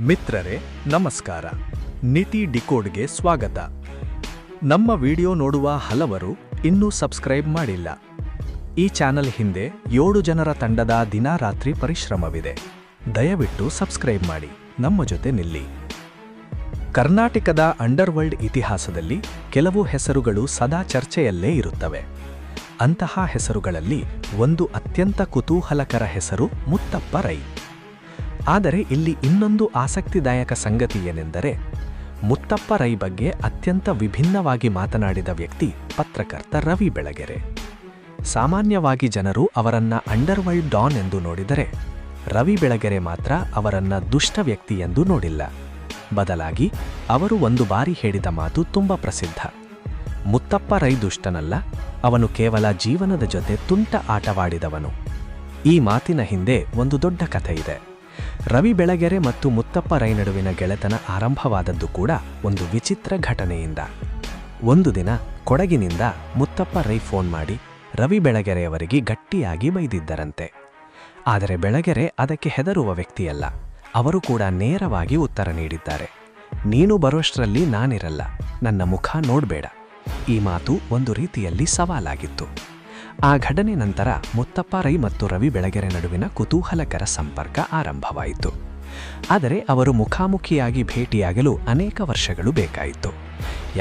ಮಿತ್ರರೇ ನಮಸ್ಕಾರ. ನೀತಿ ಡಿಕೋಡ್ಗೆ ಸ್ವಾಗತ. ನಮ್ಮ ವಿಡಿಯೋ ನೋಡುವ ಹಲವರು ಇನ್ನೂ ಸಬ್ಸ್ಕ್ರೈಬ್ ಮಾಡಿಲ್ಲ. ಈ ಚಾನೆಲ್ ಹಿಂದೆ 7 ಜನರ ತಂಡದ ದಿನರಾತ್ರಿ ಪರಿಶ್ರಮವಿದೆ. ದಯವಿಟ್ಟು ಸಬ್ಸ್ಕ್ರೈಬ್ ಮಾಡಿ, ನಮ್ಮ ಜೊತೆ ನಿಲ್ಲಿ. ಕರ್ನಾಟಕದ ಅಂಡರ್ವರ್ಲ್ಡ್ ಇತಿಹಾಸದಲ್ಲಿ ಕೆಲವು ಹೆಸರುಗಳು ಸದಾ ಚರ್ಚೆಯಲ್ಲೇ ಇರುತ್ತವೆ. ಅಂತಹ ಹೆಸರುಗಳಲ್ಲಿ ಒಂದು ಅತ್ಯಂತ ಕುತೂಹಲಕರ ಹೆಸರು ಮುತ್ತಪ್ಪ ರೈ. ಆದರೆ ಇಲ್ಲಿ ಇನ್ನೊಂದು ಆಸಕ್ತಿದಾಯಕ ಸಂಗತಿ ಏನೆಂದರೆ, ಮುತ್ತಪ್ಪ ರೈ ಬಗ್ಗೆ ಅತ್ಯಂತ ವಿಭಿನ್ನವಾಗಿ ಮಾತನಾಡಿದ ವ್ಯಕ್ತಿ ಪತ್ರಕರ್ತ ರವಿ ಬೆಳಗೆರೆ. ಸಾಮಾನ್ಯವಾಗಿ ಜನರು ಅವರನ್ನ ಅಂಡರ್ವರ್ಲ್ಡ್ ಡಾನ್ ಎಂದು ನೋಡಿದರೆ, ರವಿ ಬೆಳಗೆರೆ ಮಾತ್ರ ಅವರನ್ನ ದುಷ್ಟ ವ್ಯಕ್ತಿ ಎಂದು ನೋಡಿಲ್ಲ. ಬದಲಾಗಿ ಅವರು ಒಂದು ಬಾರಿ ಹೇಳಿದ ಮಾತು ತುಂಬ ಪ್ರಸಿದ್ಧ. ಮುತ್ತಪ್ಪ ರೈ ದುಷ್ಟನಲ್ಲ, ಅವನು ಕೇವಲ ಜೀವನದ ಜೊತೆ ತುಂಟ ಆಟವಾಡಿದವನು. ಈ ಮಾತಿನ ಹಿಂದೆ ಒಂದು ದೊಡ್ಡ ಕಥೆ ಇದೆ. ರವಿ ಬೆಳಗೆರೆ ಮತ್ತು ಮುತ್ತಪ್ಪ ರೈ ನಡುವಿನ ಗೆಳೆತನ ಆರಂಭವಾದದ್ದು ಕೂಡ ಒಂದು ವಿಚಿತ್ರ ಘಟನೆಯಿಂದ. ಒಂದು ದಿನ ಕೊಡಗಿನಿಂದ ಮುತ್ತಪ್ಪ ರೈ ಫೋನ್ ಮಾಡಿ ರವಿ ಬೆಳಗೆರೆಯವರಿಗೆ ಗಟ್ಟಿಯಾಗಿ ಬೈದಿದ್ದರಂತೆ. ಆದರೆ ಬೆಳಗೆರೆ ಅದಕ್ಕೆ ಹೆದರುವ ವ್ಯಕ್ತಿಯಲ್ಲ. ಅವರು ಕೂಡ ನೇರವಾಗಿ ಉತ್ತರ ನೀಡಿದ್ದಾರೆ. ನೀನು ಬರೋಷ್ಟರಲ್ಲಿ ನಾನಿರಲ್ಲ, ನನ್ನ ಮುಖ ನೋಡ್ಬೇಡ. ಈ ಮಾತು ಒಂದು ರೀತಿಯಲ್ಲಿ ಸವಾಲಾಗಿತ್ತು. ಆ ಘಟನೆ ನಂತರ ಮುತ್ತಪ್ಪ ರೈ ಮತ್ತು ರವಿ ಬೆಳಗೆರೆ ನಡುವಿನ ಕುತೂಹಲಕರ ಸಂಪರ್ಕ ಆರಂಭವಾಯಿತು. ಆದರೆ ಅವರು ಮುಖಾಮುಖಿಯಾಗಿ ಭೇಟಿಯಾಗಲು ಅನೇಕ ವರ್ಷಗಳು ಬೇಕಾಯಿತು.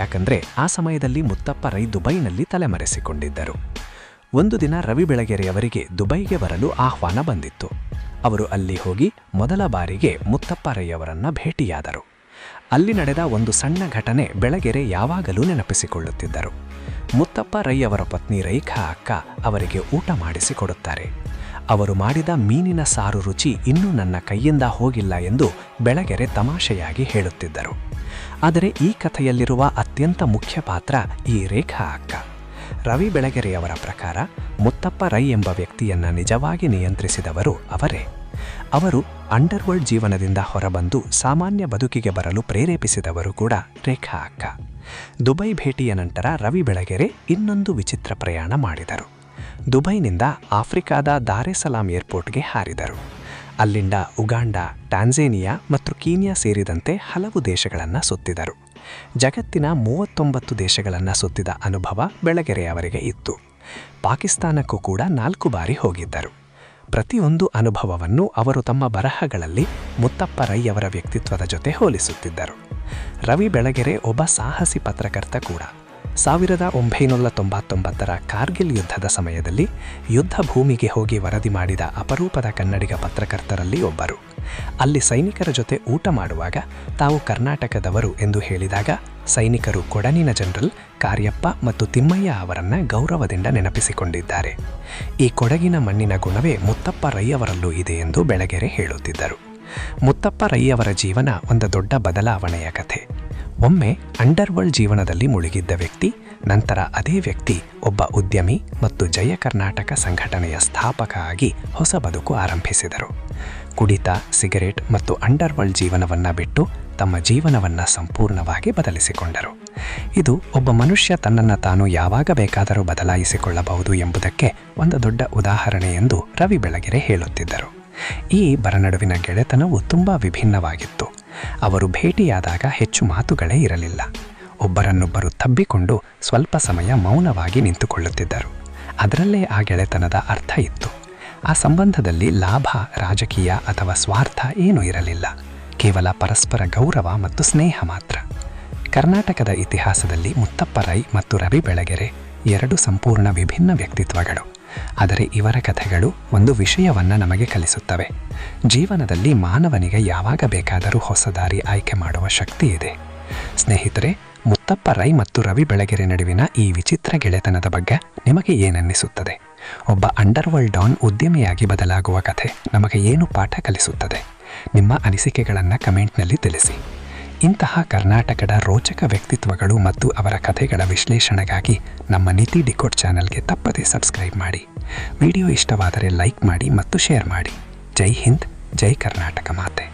ಯಾಕಂದ್ರೆ ಆ ಸಮಯದಲ್ಲಿ ಮುತ್ತಪ್ಪ ರೈ ದುಬೈನಲ್ಲಿ ತಲೆಮರೆಸಿಕೊಂಡಿದ್ದರು. ಒಂದು ದಿನ ರವಿ ಬೆಳಗೆರೆಯವರಿಗೆ ದುಬೈಗೆ ಬರಲು ಆಹ್ವಾನ ಬಂದಿತ್ತು. ಅವರು ಅಲ್ಲಿ ಹೋಗಿ ಮೊದಲ ಬಾರಿಗೆ ಮುತ್ತಪ್ಪ ರೈಯವರನ್ನ ಭೇಟಿಯಾದರು. ಅಲ್ಲಿ ನಡೆದ ಒಂದು ಸಣ್ಣ ಘಟನೆ ಬೆಳಗೆರೆ ಯಾವಾಗಲೂ ನೆನಪಿಸಿಕೊಳ್ಳುತ್ತಿದ್ದರು. ಮುತ್ತಪ್ಪ ರೈ ಅವರ ಪತ್ನಿ ರೇಖಾ ಅಕ್ಕ ಅವರಿಗೆ ಊಟ ಮಾಡಿಸಿಕೊಡುತ್ತಾರೆ. ಅವರು ಮಾಡಿದ ಮೀನಿನ ಸಾರು ರುಚಿ ಇನ್ನೂ ನನ್ನ ಕೈಯಿಂದ ಹೋಗಿಲ್ಲ ಎಂದು ಬೆಳಗೆರೆ ತಮಾಷೆಯಾಗಿ ಹೇಳುತ್ತಿದ್ದರು. ಆದರೆ ಈ ಕಥೆಯಲ್ಲಿರುವ ಅತ್ಯಂತ ಮುಖ್ಯ ಪಾತ್ರ ಈ ರೇಖಾ ಅಕ್ಕ. ರವಿ ಬೆಳಗೆರೆಯವರ ಪ್ರಕಾರ ಮುತ್ತಪ್ಪ ರೈ ಎಂಬ ವ್ಯಕ್ತಿಯನ್ನ ನಿಜವಾಗಿ ನಿಯಂತ್ರಿಸಿದವರು ಅವರೇ. ಅವರು ಅಂಡರ್ವರ್ಲ್ಡ್ ಜೀವನದಿಂದ ಹೊರಬಂದು ಸಾಮಾನ್ಯ ಬದುಕಿಗೆ ಬರಲು ಪ್ರೇರೇಪಿಸಿದವರು ಕೂಡ ರೇಖಾ ಅಕ್ಕ. ದುಬೈ ಭೇಟಿಯ ನಂತರ ರವಿ ಬೆಳಗೆರೆ ಇನ್ನೊಂದು ವಿಚಿತ್ರ ಪ್ರಯಾಣ ಮಾಡಿದರು. ದುಬೈನಿಂದ ಆಫ್ರಿಕಾದ ದಾರೆಸಲಾಂ ಏರ್ಪೋರ್ಟ್ಗೆ ಹಾರಿದರು. ಅಲ್ಲಿಂದ ಉಗಾಂಡ, ಟ್ಯಾನ್ಜೇನಿಯಾ ಮತ್ತು ಕೀನ್ಯಾ ಸೇರಿದಂತೆ ಹಲವು ದೇಶಗಳನ್ನು ಸುತ್ತಿದರು. ಜಗತ್ತಿನ 39 ದೇಶಗಳನ್ನು ಸುತ್ತಿದ ಅನುಭವ ಬೆಳಗೆರೆಯವರಿಗೆ ಇತ್ತು. ಪಾಕಿಸ್ತಾನಕ್ಕೂ ಕೂಡ 4 ಬಾರಿ ಹೋಗಿದ್ದರು. ಪ್ರತಿಯೊಂದು ಅನುಭವವನ್ನು ಅವರು ತಮ್ಮ ಬರಹಗಳಲ್ಲಿ ಮುತ್ತಪ್ಪ ರೈ ಅವರ ವ್ಯಕ್ತಿತ್ವದ ಜೊತೆ ಹೋಲಿಸುತ್ತಿದ್ದರು. ರವಿ ಬೆಳಗೆರೆ ಒಬ್ಬ ಸಾಹಸಿ ಪತ್ರಕರ್ತ ಕೂಡ. 1999ರ ಕಾರ್ಗಿಲ್ ಯುದ್ಧದ ಸಮಯದಲ್ಲಿ ಯುದ್ಧ ಭೂಮಿಗೆ ಹೋಗಿ ವರದಿ ಮಾಡಿದ ಅಪರೂಪದ ಕನ್ನಡಿಗ ಪತ್ರಕರ್ತರಲ್ಲಿ ಒಬ್ಬರು. ಅಲ್ಲಿ ಸೈನಿಕರ ಜೊತೆ ಊಟ ಮಾಡುವಾಗ ತಾವು ಕರ್ನಾಟಕದವರು ಎಂದು ಹೇಳಿದಾಗ ಸೈನಿಕರು ಕೊಡಗಿನ ಜನರಲ್ ಕಾರ್ಯಪ್ಪ ಮತ್ತು ತಿಮ್ಮಯ್ಯ ಅವರನ್ನ ಗೌರವದಿಂದ ನೆನಪಿಸಿಕೊಂಡಿದ್ದಾರೆ. ಈ ಕೊಡಗಿನ ಮಣ್ಣಿನ ಗುಣವೇ ಮುತ್ತಪ್ಪ ರೈ ಅವರಲ್ಲೂ ಇದೆ ಎಂದು ಬೆಳಗೆರೆ ಹೇಳುತ್ತಿದ್ದರು. ಮುತ್ತಪ್ಪ ರೈ ಅವರ ಜೀವನ ಒಂದು ದೊಡ್ಡ ಬದಲಾವಣೆಯ ಕಥೆ. ಒಮ್ಮೆ ಅಂಡರ್ವರ್ಲ್ಡ್ ಜೀವನದಲ್ಲಿ ಮುಳುಗಿದ್ದ ವ್ಯಕ್ತಿ ನಂತರ ಅದೇ ವ್ಯಕ್ತಿ ಒಬ್ಬ ಉದ್ಯಮಿ ಮತ್ತು ಜಯ ಕರ್ನಾಟಕ ಸಂಘಟನೆಯ ಸ್ಥಾಪಕ ಆಗಿ ಹೊಸ ಬದುಕು ಆರಂಭಿಸಿದರು. ಕುಡಿತ, ಸಿಗರೇಟ್ ಮತ್ತು ಅಂಡರ್ವರ್ಲ್ಡ್ ಜೀವನವನ್ನ ಬಿಟ್ಟು ತಮ್ಮ ಜೀವನವನ್ನ ಸಂಪೂರ್ಣವಾಗಿ ಬದಲಿಸಿಕೊಂಡರು. ಇದು ಒಬ್ಬ ಮನುಷ್ಯ ತನ್ನನ್ನು ತಾನು ಯಾವಾಗ ಬೇಕಾದರೂ ಬದಲಾಯಿಸಿಕೊಳ್ಳಬಹುದು ಎಂಬುದಕ್ಕೆ ಒಂದು ದೊಡ್ಡ ಉದಾಹರಣೆ ಎಂದು ರವಿ ಬೆಳಗೆರೆ ಹೇಳುತ್ತಿದ್ದರು. ಈ ಬರನಡುವಿನ ಗೆಳೆತನವು ತುಂಬ ವಿಭಿನ್ನವಾಗಿತ್ತು. ಅವರು ಭೇಟಿಯಾದಾಗ ಹೆಚ್ಚು ಮಾತುಗಳೇ ಇರಲಿಲ್ಲ. ಒಬ್ಬರನ್ನೊಬ್ಬರು ತಬ್ಬಿಕೊಂಡು ಸ್ವಲ್ಪ ಸಮಯ ಮೌನವಾಗಿ ನಿಂತುಕೊಳ್ಳುತ್ತಿದ್ದರು. ಅದರಲ್ಲೇ ಆ ಗೆಳೆತನದ ಅರ್ಥ ಇತ್ತು. ಆ ಸಂಬಂಧದಲ್ಲಿ ಲಾಭ, ರಾಜಕೀಯ ಅಥವಾ ಸ್ವಾರ್ಥ ಏನೂ ಇರಲಿಲ್ಲ. ಕೇವಲ ಪರಸ್ಪರ ಗೌರವ ಮತ್ತು ಸ್ನೇಹ ಮಾತ್ರ. ಕರ್ನಾಟಕದ ಇತಿಹಾಸದಲ್ಲಿ ಮುತ್ತಪ್ಪ ರೈ ಮತ್ತು ರವಿ ಬೆಳಗೆರೆ 2 ಸಂಪೂರ್ಣ ವಿಭಿನ್ನ ವ್ಯಕ್ತಿತ್ವಗಳು. ಆದರೆ ಇವರ ಕಥೆಗಳು ಒಂದು ವಿಷಯವನ್ನು ನಮಗೆ ಕಲಿಸುತ್ತವೆ. ಜೀವನದಲ್ಲಿ ಮಾನವನಿಗೆ ಯಾವಾಗ ಬೇಕಾದರೂ ಹೊಸ ದಾರಿ ಆಯ್ಕೆ ಮಾಡುವ ಶಕ್ತಿ ಇದೆ. ಸ್ನೇಹಿತರೆ, ಮುತ್ತಪ್ಪ ರೈ ಮತ್ತು ರವಿ ಬೆಳಗೆರೆ ನಡುವಿನ ಈ ವಿಚಿತ್ರ ಗೆಳೆತನದ ಬಗ್ಗೆ ನಿಮಗೆ ಏನನ್ನಿಸುತ್ತದೆ? ಒಬ್ಬ ಅಂಡರ್ವರ್ಲ್ಡ್ ಡಾನ್ ಉದ್ಯಮಿಯಾಗಿ ಬದಲಾಗುವ ಕಥೆ ನಮಗೆ ಏನು ಪಾಠ ಕಲಿಸುತ್ತದೆ? ನಿಮ್ಮ ಅನಿಸಿಕೆಗಳನ್ನು ಕಮೆಂಟ್ನಲ್ಲಿ ತಿಳಿಸಿ. ಇಂತಹ ಕರ್ನಾಟಕದ ರೋಚಕ ವ್ಯಕ್ತಿತ್ವಗಳು ಮತ್ತು ಅವರ ಕಥೆಗಳ ವಿಶ್ಲೇಷಣೆಗಾಗಿ ನಮ್ಮ ನೀತಿ ಡಿಕೋಡ್ ಚಾನಲ್ಗೆ ತಪ್ಪದೇ ಸಬ್ಸ್ಕ್ರೈಬ್ ಮಾಡಿ. ವಿಡಿಯೋ ಇಷ್ಟವಾದರೆ ಲೈಕ್ ಮಾಡಿ ಮತ್ತು ಶೇರ್ ಮಾಡಿ. ಜೈ ಹಿಂದ್, ಜೈ ಕರ್ನಾಟಕ ಮಾತೆ.